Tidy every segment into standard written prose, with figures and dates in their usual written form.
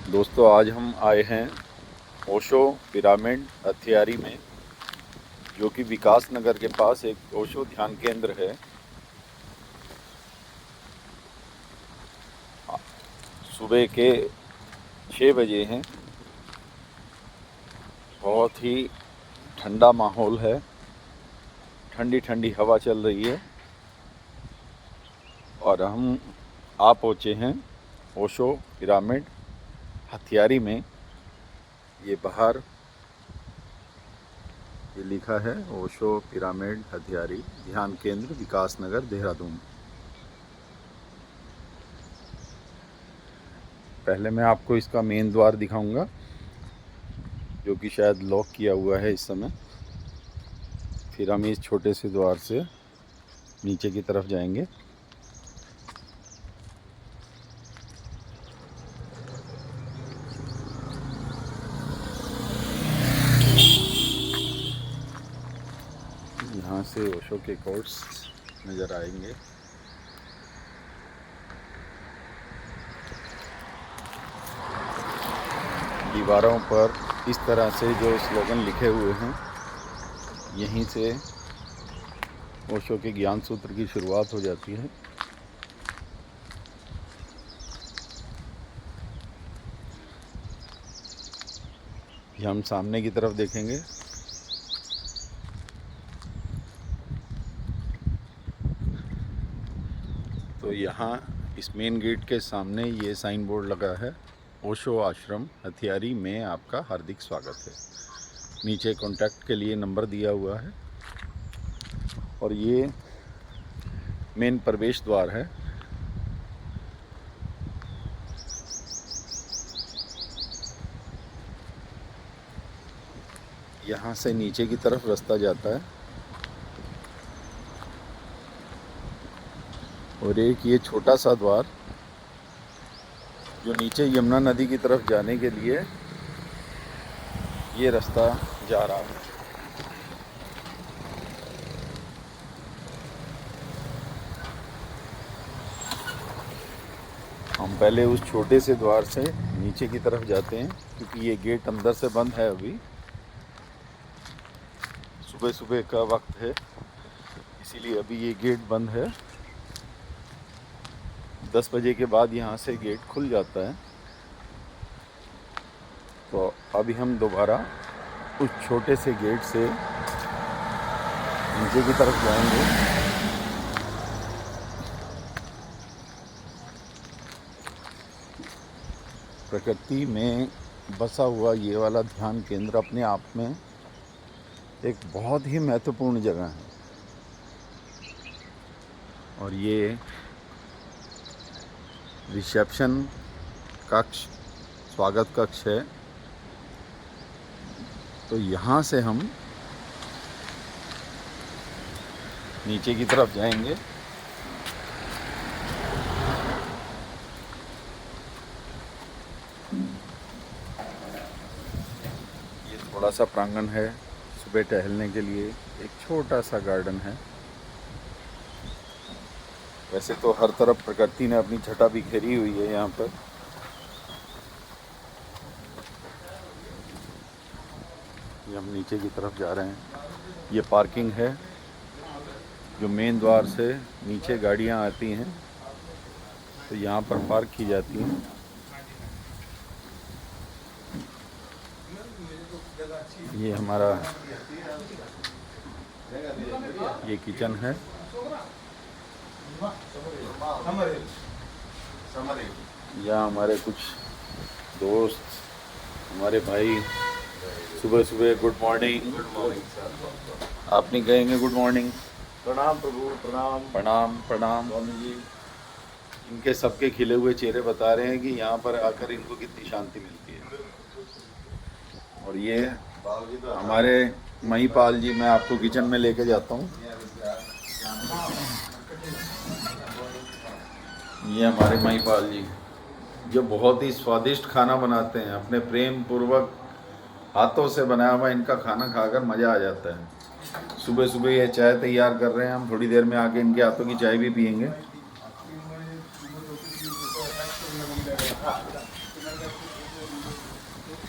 दोस्तों आज हम आए हैं ओशो पिरामिड हथियारी में, जो कि विकास नगर के पास एक ओशो ध्यान केंद्र है। सुबह के 6 बजे हैं। बहुत ही ठंडा माहौल है, ठंडी ठंडी हवा चल रही है और हम आ पहुँचे हैं ओशो पिरामिड हथियारी में। ये बाहर ये लिखा है ओशो पिरामिड हथियारी ध्यान केंद्र विकास नगर देहरादून। पहले मैं आपको इसका मेन द्वार दिखाऊंगा, जो कि शायद लॉक किया हुआ है इस समय। फिर हम इस छोटे से द्वार से नीचे की तरफ जाएंगे। यहाँ से ओशो के कोर्ट्स नज़र आएंगे। दीवारों पर इस तरह से जो स्लोगन लिखे हुए हैं, यहीं से ओशो के ज्ञान सूत्र की शुरुआत हो जाती है। ये हम सामने की तरफ देखेंगे तो यहाँ इस मेन गेट के सामने ये साइन बोर्ड लगा है, ओशो आश्रम हथियारी में आपका हार्दिक स्वागत है। नीचे कॉन्टैक्ट के लिए नंबर दिया हुआ है और ये मेन प्रवेश द्वार है। यहाँ से नीचे की तरफ रास्ता जाता है और एक ये छोटा सा द्वार जो नीचे यमुना नदी की तरफ जाने के लिए ये रास्ता जा रहा है। हम पहले उस छोटे से द्वार से नीचे की तरफ जाते हैं, क्योंकि ये गेट अंदर से बंद है। अभी सुबह सुबह का वक्त है, इसीलिए अभी ये गेट बंद है। 10 बजे के बाद यहाँ से गेट खुल जाता है। तो अभी हम दोबारा उस छोटे से गेट से नीचे की तरफ जाएंगे। प्रकृति में बसा हुआ ये वाला ध्यान केंद्र अपने आप में एक बहुत ही महत्वपूर्ण जगह है। और ये रिसेप्शन कक्ष, स्वागत कक्ष है। तो यहाँ से हम नीचे की तरफ जाएंगे। ये थोड़ा सा प्रांगण है, सुबह टहलने के लिए एक छोटा सा गार्डन है। वैसे तो हर तरफ प्रकृति ने अपनी छटा बिखेरी हुई है यहाँ पर। ये हम नीचे की तरफ जा रहे हैं। ये पार्किंग है, जो मेन द्वार से नीचे गाड़ियाँ आती हैं तो यहाँ पर पार्क की जाती हैं। ये हमारा ये किचन है। यहाँ हमारे कुछ दोस्त, हमारे भाई सुबह सुबह गुड मॉर्निंग। आप नहीं कहेंगे गुड मॉर्निंग? प्रणाम प्रभु, प्रणाम प्रणाम प्रणाम। स्वामी जी। इनके सबके खिले हुए चेहरे बता रहे हैं कि यहाँ पर आकर इनको कितनी शांति मिलती है। और ये हमारे महिपाल जी, मैं आपको किचन में लेके जाता हूँ। ये हमारे महिपाल जी जो बहुत ही स्वादिष्ट खाना बनाते हैं। अपने प्रेम पूर्वक हाथों से बनाया हुआ इनका खाना खाकर मज़ा आ जाता है। सुबह सुबह ये चाय तैयार कर रहे हैं, हम थोड़ी देर में आके इनके हाथों की चाय भी पियेंगे।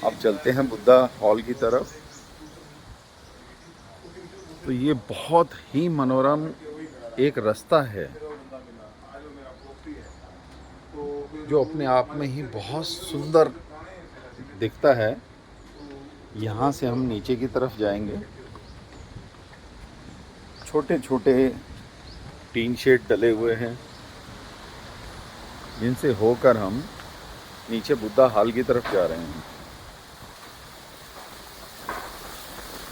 अब चलते हैं बुद्धा हॉल की तरफ। तो ये बहुत ही मनोरम एक रास्ता है जो अपने आप में ही बहुत सुंदर दिखता है। यहाँ से हम नीचे की तरफ जाएंगे। छोटे छोटे टीन शेड डले हुए हैं जिनसे होकर हम नीचे बुद्धा हॉल की तरफ जा रहे हैं।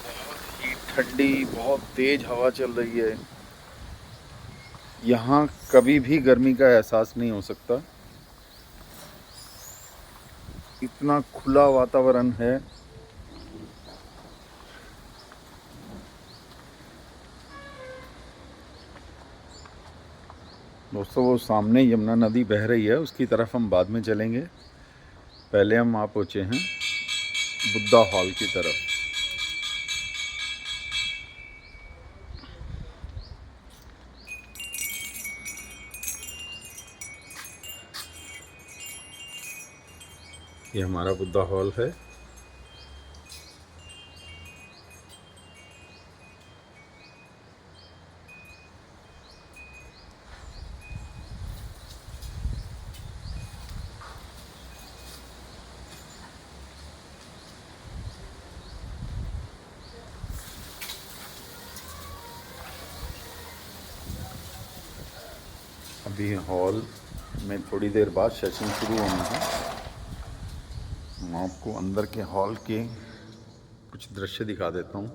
बहुत ही ठंडी, बहुत तेज हवा चल रही है। यहाँ कभी भी गर्मी का एहसास नहीं हो सकता, इतना खुला वातावरण है। दोस्तों, वो सामने यमुना नदी बह रही है, उसकी तरफ हम बाद में चलेंगे। पहले हम आ पहुँचे हैं बुद्धा हॉल की तरफ। ये हमारा बुद्धा हॉल है। अभी हॉल में थोड़ी देर बाद सेशन शुरू होना है। मैं आपको अंदर के हॉल के कुछ दृश्य दिखा देता हूँ।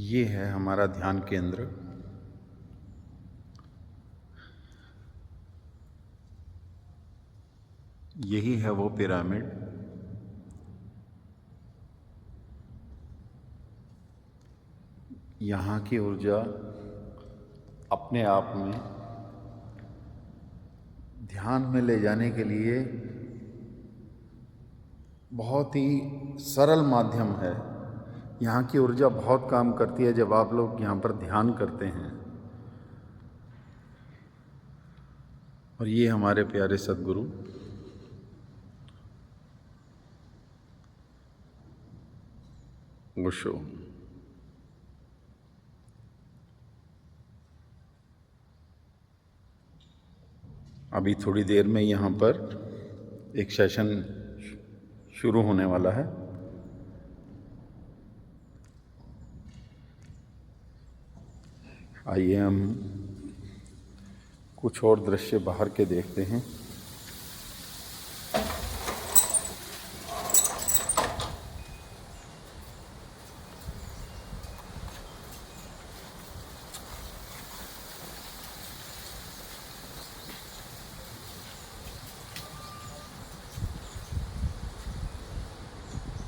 ये है हमारा ध्यान केंद्र। यही है वो पिरामिड। यहाँ की ऊर्जा अपने आप में ध्यान में ले जाने के लिए बहुत ही सरल माध्यम है। यहाँ की ऊर्जा बहुत काम करती है जब आप लोग यहाँ पर ध्यान करते हैं। और ये हमारे प्यारे सद्गुरु ओशो। अभी थोड़ी देर में यहाँ पर एक सेशन शुरू होने वाला है। आइए हम कुछ और दृश्य बाहर के देखते हैं।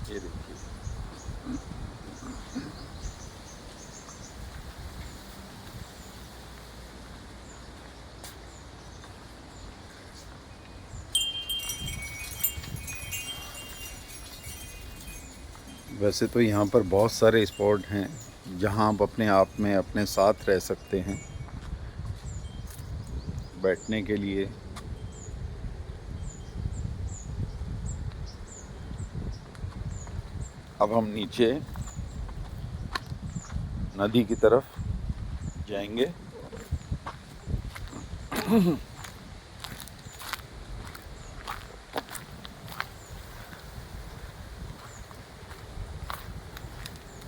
ये देखिए, वैसे तो यहाँ पर बहुत सारे स्पॉट हैं जहाँ आप अपने आप में अपने साथ रह सकते हैं बैठने के लिए। अब हम नीचे नदी की तरफ जाएंगे।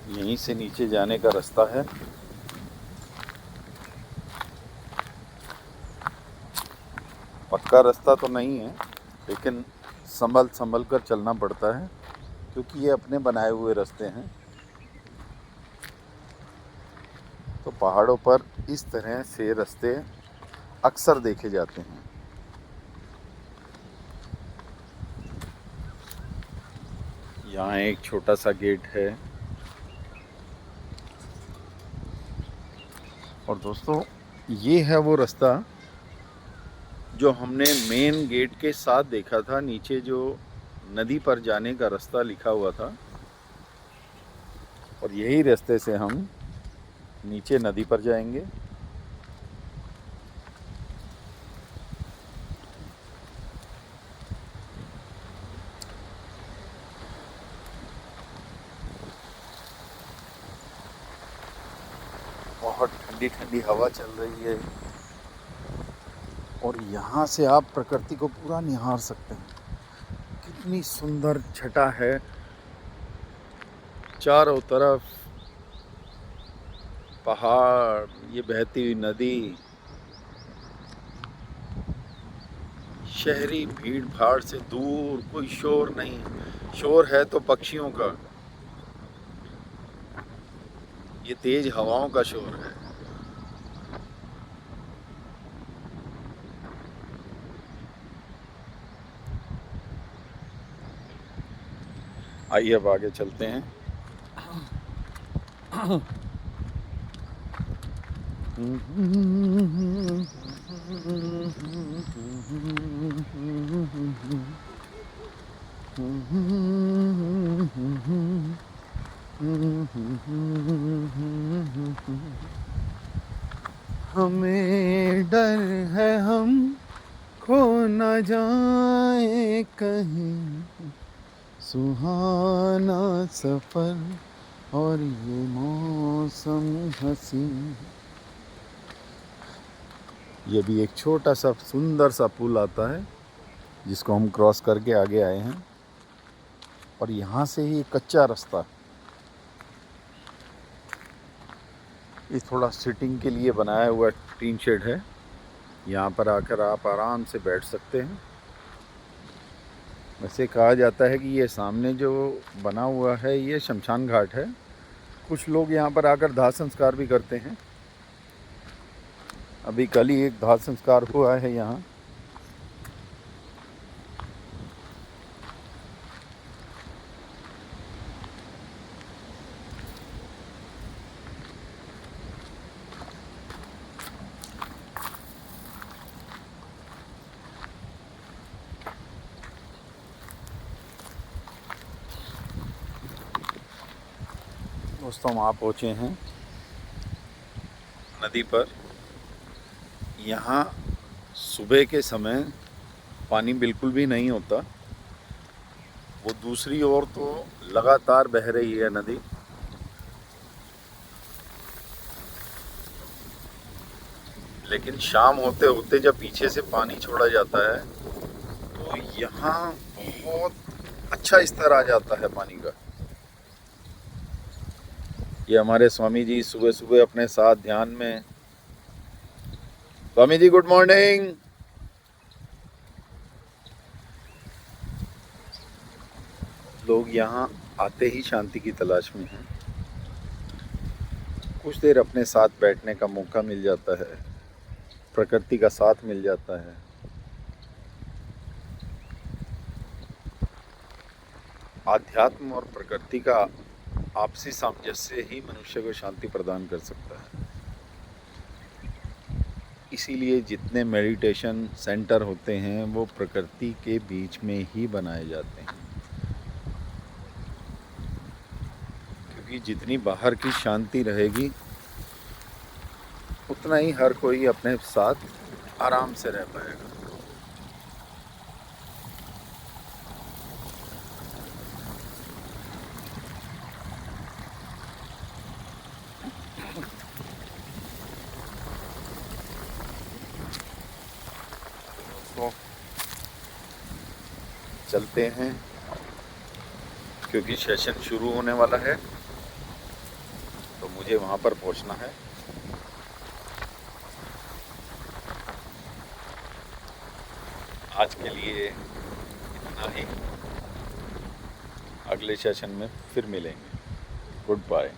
यहीं से नीचे जाने का रास्ता है। पक्का रास्ता तो नहीं है, लेकिन संभल कर चलना पड़ता है क्योंकि ये अपने बनाए हुए रास्ते हैं। तो पहाड़ों पर इस तरह से रास्ते अक्सर देखे जाते हैं। यहाँ एक छोटा सा गेट है। और दोस्तों, ये है वो रास्ता जो हमने मेन गेट के साथ देखा था। नीचे जो नदी पर जाने का रास्ता लिखा हुआ था और यही रास्ते से हम नीचे नदी पर जाएंगे। बहुत ठंडी ठंडी हवा चल रही है और यहाँ से आप प्रकृति को पूरा निहार सकते हैं। कितनी सुंदर छटा है, चारों तरफ पहाड़, ये बहती हुई नदी, शहरी भीड़ भाड़ से दूर कोई शोर नहीं। शोर है तो पक्षियों का, ये तेज हवाओं का शोर है। आइए अब आगे चलते हैं। हमें डर है हम खो न जाए कहीं, सुहाना सफर और ये मौसम हसीन। ये भी एक छोटा सा सुंदर सा पुल आता है जिसको हम क्रॉस करके आगे आए हैं और यहाँ से ही कच्चा रास्ता, ये थोड़ा सिटिंग के लिए बनाया हुआ टीन शेड है। यहाँ पर आकर आप आराम से बैठ सकते हैं। वैसे कहा जाता है कि ये सामने जो बना हुआ है ये शमशान घाट है। कुछ लोग यहाँ पर आकर दाह संस्कार भी करते हैं। अभी कल ही एक दाह संस्कार हुआ है यहाँ। दोस्तों हम आप पहुँचे हैं नदी पर। यहाँ सुबह के समय पानी बिल्कुल भी नहीं होता, वो दूसरी ओर तो लगातार बह रही है नदी। लेकिन शाम होते होते जब पीछे से पानी छोड़ा जाता है तो यहाँ बहुत अच्छा स्तर आ जाता है पानी का। ये हमारे स्वामी जी सुबह सुबह अपने साथ ध्यान में। Swami ji good morning. लोग यहाँ आते ही शांति की तलाश में हैं। कुछ देर अपने साथ बैठने का मौका मिल जाता है, प्रकृति का साथ मिल जाता है। आध्यात्म और प्रकृति का आपसी सामंजस्य ही मनुष्य को शांति प्रदान कर सकता है। इसीलिए जितने मेडिटेशन सेंटर होते हैं वो प्रकृति के बीच में ही बनाए जाते हैं, क्योंकि जितनी बाहर की शांति रहेगी उतना ही हर कोई अपने साथ आराम से रह पाएगा। तो चलते हैं क्योंकि सेशन शुरू होने वाला है तो मुझे वहाँ पर पहुँचना है। आज के लिए इतना ही, अगले सेशन में फिर मिलेंगे। Good bye.